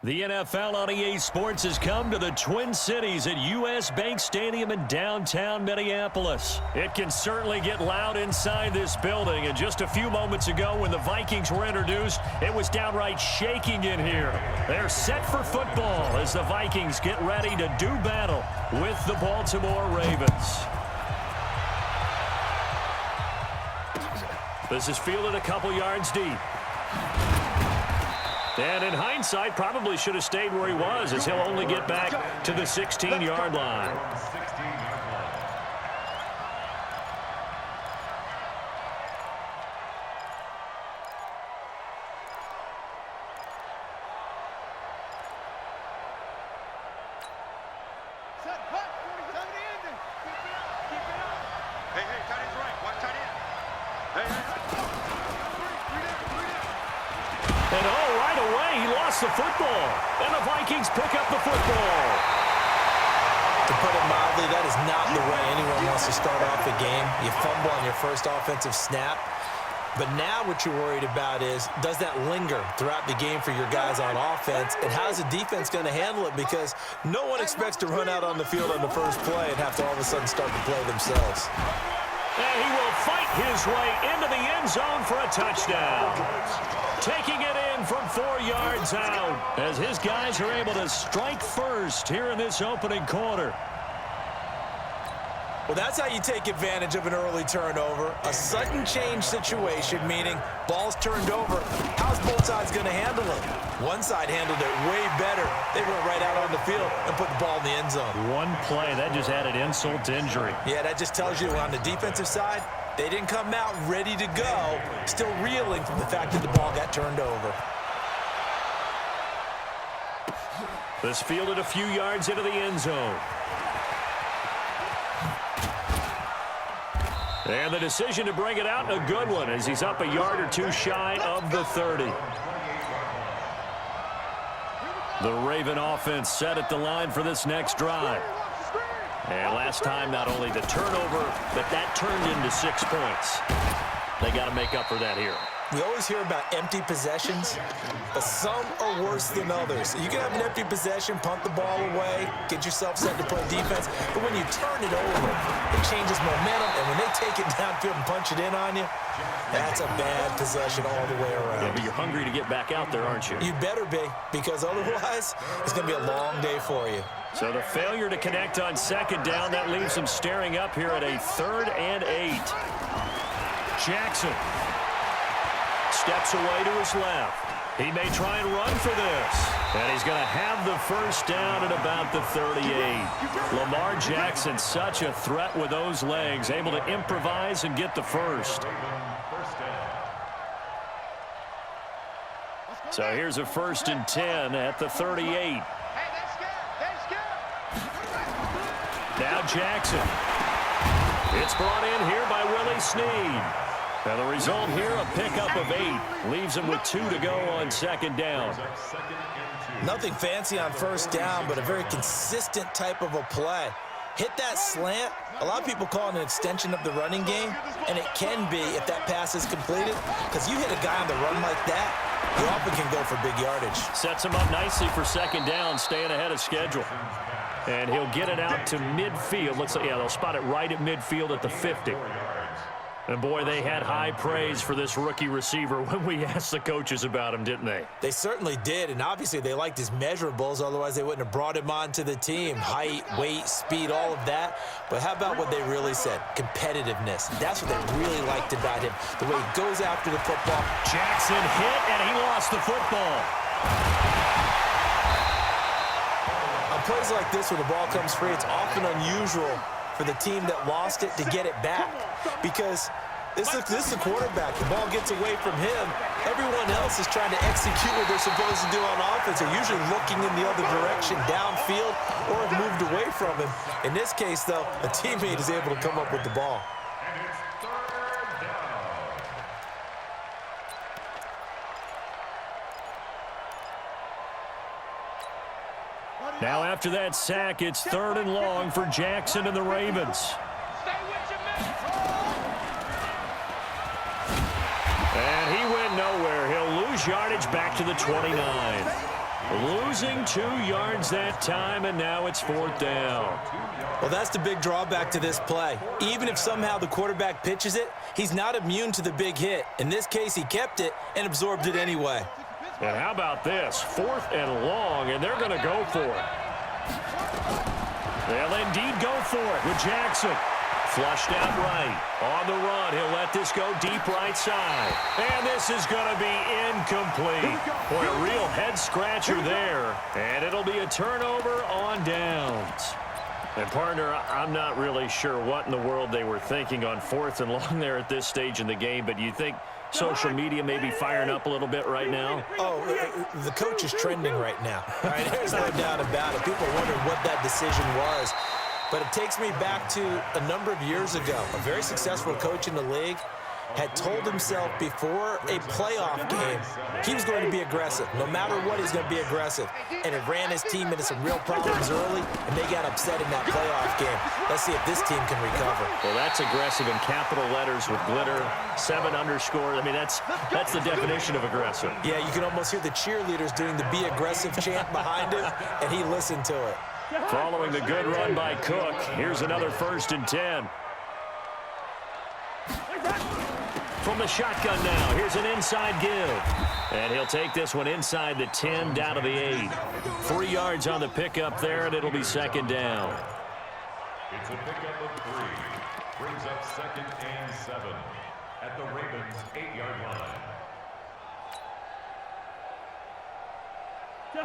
The NFL on EA Sports has come to the Twin Cities at U.S. Bank Stadium in downtown Minneapolis. It can certainly get loud inside this building, and just a few moments ago when the Vikings were introduced, it was downright shaking in here. They're set for football as the Vikings get ready to do battle with the Baltimore Ravens. This is fielded a couple yards deep. And in hindsight, probably should have stayed where he was, as he'll only get back to the 16-yard line. The football, and the Vikings pick up the football. To put it mildly, that is not the way anyone wants to start off a game. You fumble on your first offensive snap. But now what you're worried about is, does that linger throughout the game for your guys on offense? And how's the defense going to handle it? Because no one expects to run out on the field on the first play and have to all of a sudden start to play themselves. And he will fight his way into the end zone for a touchdown. Taking it in from 4 yards out as his guys are able to strike first here in this opening quarter. Well, that's how you take advantage of an early turnover. A sudden change situation, meaning ball's turned over. How's both sides going to handle it? One side handled it way better. They went right out on the field and put the ball in the end zone. One play, that just added insult to injury. Yeah, that just tells you on the defensive side, they didn't come out ready to go, still reeling from the fact that the ball got turned over. This fielded a few yards into the end zone. And the decision to bring it out, a good one, as he's up a yard or two shy of the 30. The Raven offense set at the line for this next drive. And last time, not only the turnover, but that turned into 6 points. They got to make up for that here. We always hear about empty possessions, but some are worse than others. You can have an empty possession, punt the ball away, get yourself set to play defense, but when you turn it over, it changes momentum, and when they take it downfield and punch it in on you, that's a bad possession all the way around. Yeah, but you're hungry to get back out there, aren't you? You better be, because otherwise, it's going to be a long day for you. So the failure to connect on second down, that leaves him staring up here at a 3rd and 8. Jackson steps away to his left. He may try and run for this. And he's going to have the first down at about the 38. Lamar Jackson, such a threat with those legs, able to improvise and get the first. So here's a 1st and 10 at the 38. Now Jackson. It's brought in here by Willie Snead. And the result here, a pickup of 8. Leaves him with 2 to go on second down. Nothing fancy on first down, but a very consistent type of a play. Hit that slant. A lot of people call it an extension of the running game, and it can be if that pass is completed, because you hit a guy on the run like that, he often can go for big yardage. Sets him up nicely for second down, staying ahead of schedule. And he'll get it out to midfield. Looks like, yeah, they'll spot it right at midfield at the 50. And, boy, they had high praise for this rookie receiver when we asked the coaches about him, didn't they? They certainly did, and obviously they liked his measurables. Otherwise, they wouldn't have brought him onto the team. Height, weight, speed, all of that. But how about what they really said? Competitiveness. That's what they really liked about him, the way he goes after the football. Jackson hit, and he lost the football. On plays like this where the ball comes free, it's often unusual for the team that lost it to get it back, because this is the quarterback. The ball gets away from him. Everyone else is trying to execute what they're supposed to do on offense. They're usually looking in the other direction, downfield, or have moved away from him. In this case, though, a teammate is able to come up with the ball. Now after that sack, it's 3rd and long for Jackson and the Ravens. And he went nowhere. He'll lose yardage back to the 29. Losing 2 yards that time, and now it's 4th down. Well, that's the big drawback to this play. Even if somehow the quarterback pitches it, he's not immune to the big hit. In this case, he kept it and absorbed it anyway. And how about this? 4th and long, and they're going to go for it. They'll indeed go for it with Jackson. Flushed out right. On the run, he'll let this go deep right side. And this is going to be incomplete. Boy, a real head-scratcher there. And it'll be a turnover on downs. And, partner, I'm not really sure what in the world they were thinking on 4th and long there at this stage in the game, but you think social media may be firing up a little bit right now? Oh, the coach is trending right now. Right? There's no doubt about it. People wondering what that decision was. But it takes me back to a number of years ago. A very successful coach in the league had told himself before a playoff game he was going to be aggressive. No matter what, he's going to be aggressive. And it ran his team into some real problems early, and they got upset in that playoff game. Let's see if this team can recover. Well, that's aggressive in capital letters with glitter, 7 underscore. I mean, that's the definition of aggressive. Yeah, you can almost hear the cheerleaders doing the be aggressive chant behind him, and he listened to it. Following the good run by Cook, here's another 1st and 10. From the shotgun now, here's an inside give. And he'll take this one inside the 10, down to the 8. 3 yards on the pickup there, and it'll be 2nd down. It's a pickup of 3. Brings up 2nd and 7 at the Ravens' 8-yard line.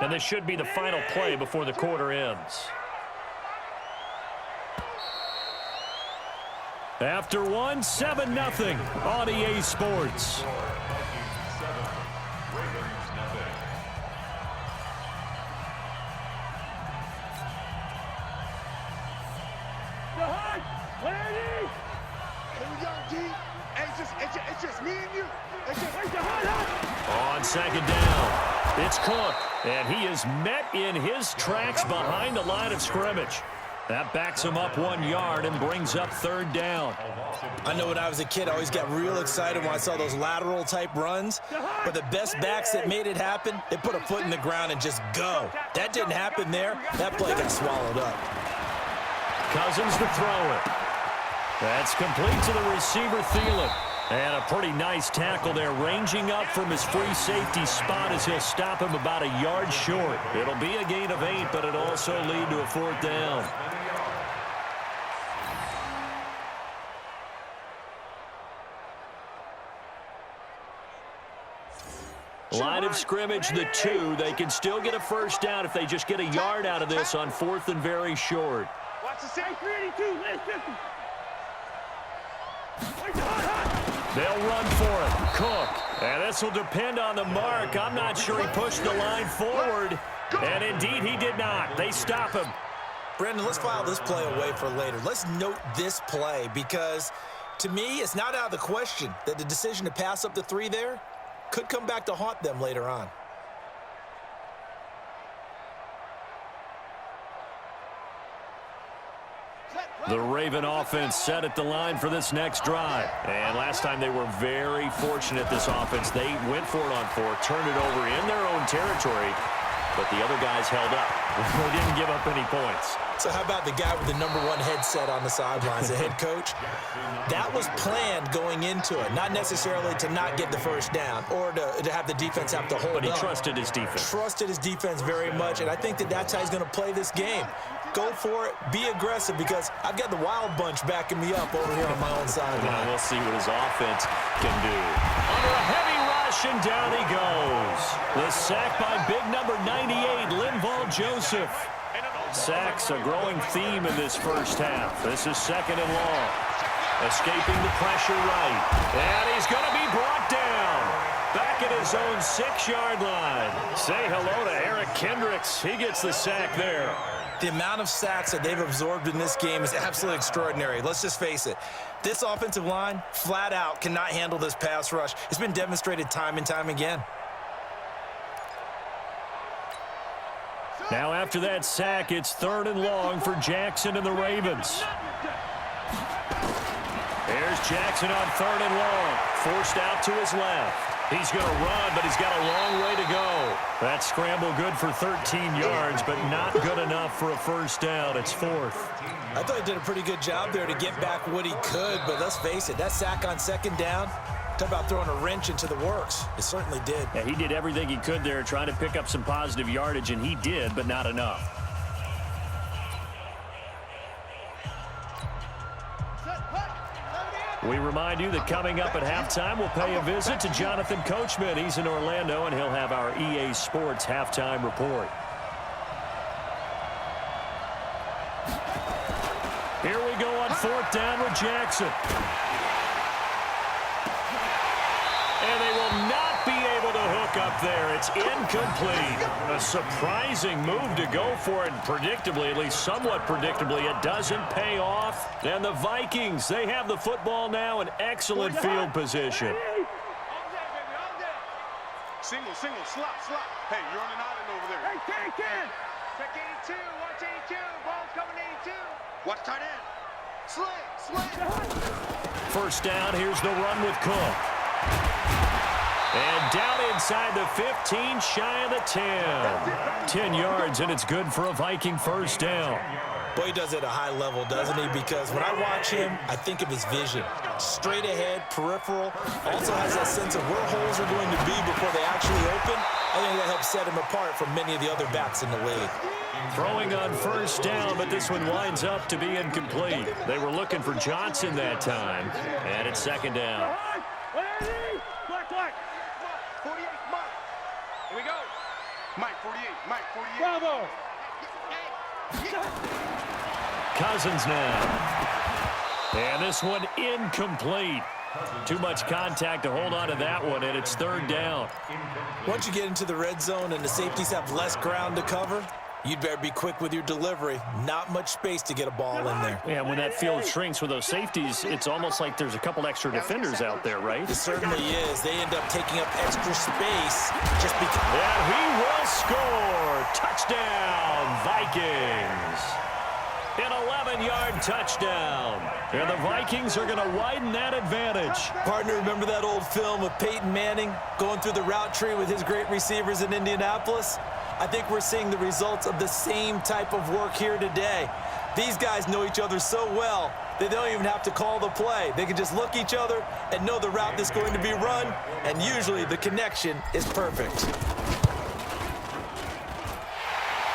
And this should be the final play before the quarter ends. After one, 7-0 on EA Sports. It's just me and you. On 2nd down, it's Cook, and he is met in his tracks behind the line of scrimmage. That backs him up 1 yard and brings up 3rd down. I know when I was a kid, I always got real excited when I saw those lateral-type runs. But the best backs that made it happen, they put a foot in the ground and just go. That didn't happen there. That play got swallowed up. Cousins to throw it. That's complete to the receiver, Thielen. And a pretty nice tackle there, ranging up from his free safety spot as he'll stop him about a yard short. It'll be a gain of 8, but it'll also lead to a 4th down. Line of scrimmage, the 2. They can still get a 1st down if they just get a yard out of this on 4th and very short. Watch the same 382. Let's 50. They'll run for it. Cook. And this will depend on the mark. I'm not sure he pushed the line forward. And indeed, he did not. They stop him. Brandon, let's file this play away for later. Let's note this play because, to me, it's not out of the question that the decision to pass up the 3 there could come back to haunt them later on. The Raven offense set at the line for this next drive. And last time they were very fortunate, this offense. They went for it on 4, turned it over in their own territory, but the other guys held up. They didn't give up any points. So how about the guy with the #1 headset on the sidelines, the head coach? That was planned going into it, not necessarily to not get the 1st down or to have the defense have to hold up. But he trusted his defense. Trusted his defense very much, and I think that's how he's going to play this game. Go for it, be aggressive, because I've got the wild bunch backing me up over here on my own sideline. Well, we'll see what his offense can do. Under a heavy rush, and down he goes. The sack by big number 98, Linval Joseph. Sacks a growing theme in this 1st half. This is 2nd and long. Escaping the pressure right. And he's going to be brought down. Back at his own 6-yard line. Say hello to Eric Kendricks. He gets the sack there. The amount of sacks that they've absorbed in this game is absolutely extraordinary. Let's just face it. This offensive line, flat out, cannot handle this pass rush. It's been demonstrated time and time again. Now after that sack, it's 3rd and long for Jackson and the Ravens. There's Jackson on 3rd and long. Forced out to his left. He's going to run, but he's got a long way to go. That scramble good for 13 yards, but not good enough for a first down. It's fourth. I thought he did a pretty good job there to get back what he could, but let's face it, that sack on second down, talk about throwing a wrench into the works. It certainly did. Yeah, he did everything he could there trying to pick up some positive yardage, and he did, but not enough. We remind you that coming up at halftime, we'll pay a visit to Jonathan Coachman. He's in Orlando, and he'll have our EA Sports halftime report. Here we go on fourth down with Jackson. And they will not be able to hook up there. It's incomplete. A surprising move to go for it. Predictably, at least somewhat predictably, it doesn't pay off. And the Vikings, they have the football now in excellent field position. Single, slot. Hey, you're on an island over there. Hey, can. Check 82, watch 82. Ball's coming 82. Watch tight end. Slant. First down, here's the run with Cook. And down inside the 15, shy of the 10. 10 yards, and it's good for a Viking first down. Boy, he does it at a high level, doesn't he? Because when I watch him, I think of his vision. Straight ahead, peripheral. Also has that sense of where holes are going to be before they actually open. I think that helps set him apart from many of the other backs in the league. Throwing on first down, but this one winds up to be incomplete. They were looking for Johnson that time, and it's second down. Black. 48, Mike. Here we go. Mike, 48. Bravo. Cousins now. And this one incomplete. Too much contact to hold on to that one, and it's third down. Once you get into the red zone and the safeties have less ground to cover, you'd better be quick with your delivery. Not much space to get a ball in there. Yeah, when that field shrinks with those safeties, it's almost like there's a couple extra defenders out there, right? It certainly is. They end up taking up extra space just because. And he will score. Touchdown, Vikings. An 11-yard touchdown. And the Vikings are going to widen that advantage. Partner, remember that old film of Peyton Manning going through the route tree with his great receivers in Indianapolis? I think we're seeing the results of the same type of work here today. These guys know each other so well that they don't even have to call the play. They can just look each other and know the route that's going to be run, and usually the connection is perfect.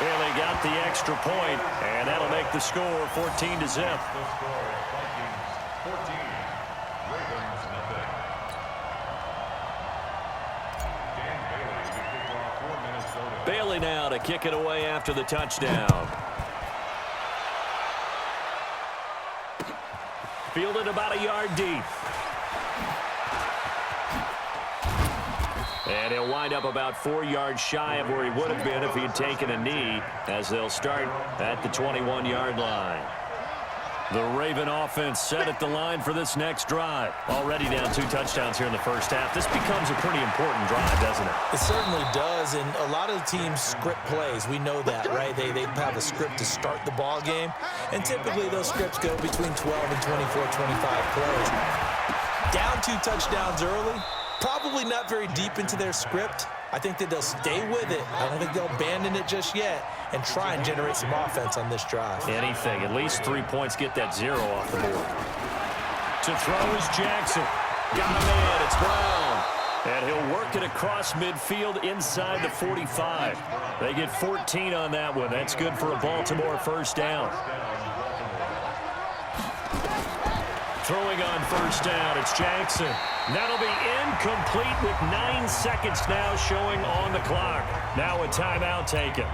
Well, they got the extra point, and that'll make the score 14-0. The score is Vikings 14, Ravens nothing. Dan Bailey to kick off for Minnesota. Bailey now to kick it away after the touchdown. Fielded about a yard deep. And he'll wind up about 4 yards shy of where he would have been if he had taken a knee, as they'll start at the 21-yard line. The Raven offense set at the line for this next drive. Already down 2 touchdowns here in the first half. This becomes a pretty important drive, doesn't it? It certainly does, and a lot of the teams script plays. We know that, right? They have a script to start the ball game, and typically those scripts go between 12 and 24, 25 plays. Down 2 touchdowns early. Probably not very deep into their script. I think that they'll stay with it. I don't think they'll abandon it just yet and try and generate some offense on this drive. Anything. At least 3 points, get that 0 off the board. To throw is Jackson. Got him in. It's Brown. And he'll work it across midfield inside the 45. They get 14 on that one. That's good for a Baltimore first down. Throwing on first down, it's Jackson. That'll be incomplete with 9 seconds now showing on the clock. Now a timeout taken.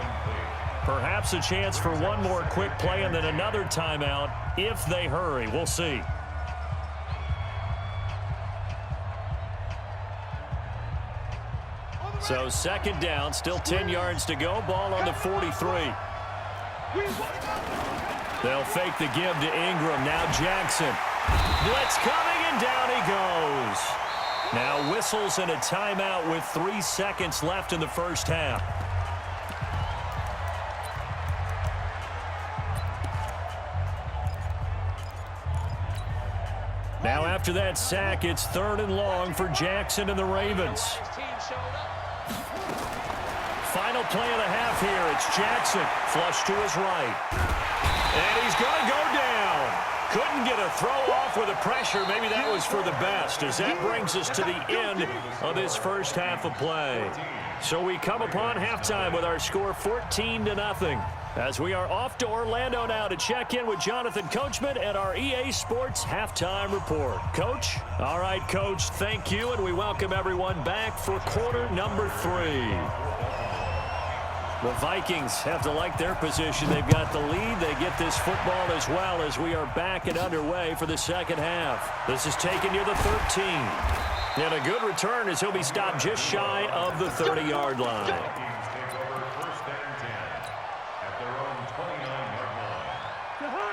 Perhaps a chance for one more quick play and then another timeout if they hurry. We'll see. So second down, still 10 yards to go. Ball on the 43. They'll fake the give to Ingram. Now Jackson. Blitz coming, and down he goes. Now whistles and a timeout with 3 seconds left in the first half. Now after that sack, it's 3rd and long for Jackson and the Ravens. final play of the half here. It's Jackson, flush to his right. And he's going to go down. Couldn't get a throw off with the pressure. Maybe that was for the best, as that brings us to the end of this first half of play. So we come upon halftime with our score 14-0. As we are off to Orlando now to check in with Jonathan Coachman at our EA Sports Halftime Report. Coach? All right, Coach, thank you, and we welcome everyone back for quarter number 3. The Vikings have to like their position. They've got the lead. They get this football as well as we are back and underway for the second half. This is taken near the 13. And a good return as he'll be stopped just shy of the 30-yard line.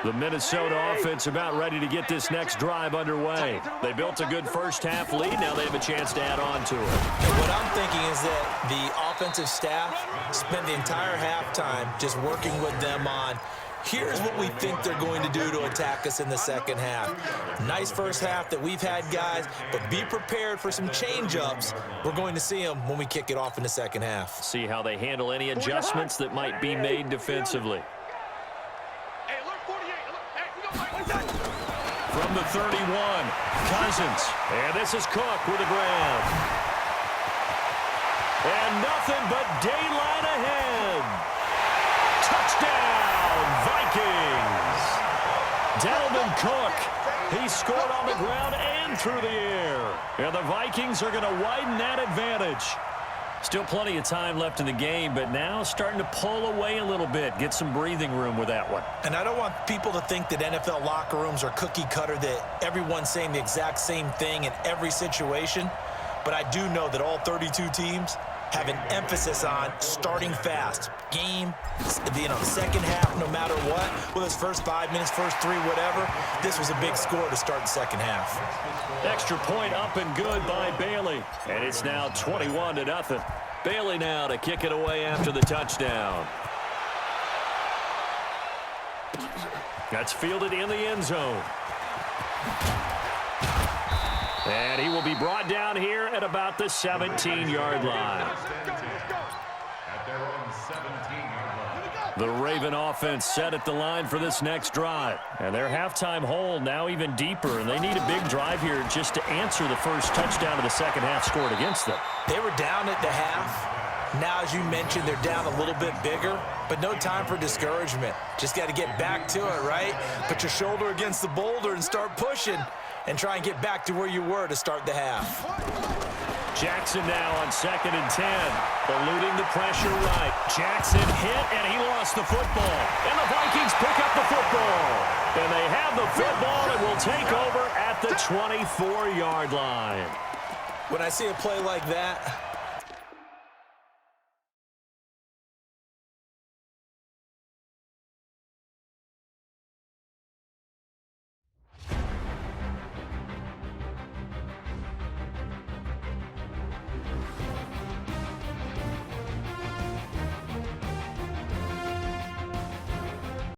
The Minnesota offense about ready to get this next drive underway. They built a good first-half lead. Now they have a chance to add on to it. And what I'm thinking is that the offensive staff spent the entire halftime just working with them on, here's what we think they're going to do to attack us in the second half. Nice first half that we've had, guys, but be prepared for some change-ups. We're going to see them when we kick it off in the second half. See how they handle any adjustments that might be made defensively. From the 31, Cousins. And this is Cook with a grab. And nothing but daylight ahead. Touchdown, Vikings. Dalvin Cook. He scored on the ground and through the air. And the Vikings are going to widen that advantage. Still plenty of time left in the game, but now starting to pull away a little bit. Get some breathing room with that one. And I don't want people to think that NFL locker rooms are cookie cutter, that everyone's saying the exact same thing in every situation. But I do know that all 32 teams have an emphasis on starting fast. Game, second half, no matter what. Whether it's first 5 minutes, first 3, whatever. This was a big score to start the second half. Extra point up and good by Bailey. And it's now 21-0. Bailey now to kick it away after the touchdown. That's fielded in the end zone. And he will be brought down here at about the 17-yard line. The Raven offense set at the line for this next drive. And their halftime hole now even deeper, and they need a big drive here just to answer the first touchdown of the second half scored against them. They were down at the half. Now, as you mentioned, they're down a little bit bigger, but no time for discouragement. Just got to get back to it, right? Put your shoulder against the boulder and start pushing and try and get back to where you were to start the half. Jackson now on 2nd and 10, eluding the pressure right. Jackson hit, and he lost the football. And the Vikings pick up the football. And they have the football and will take over at the 24-yard line. When I see a play like that,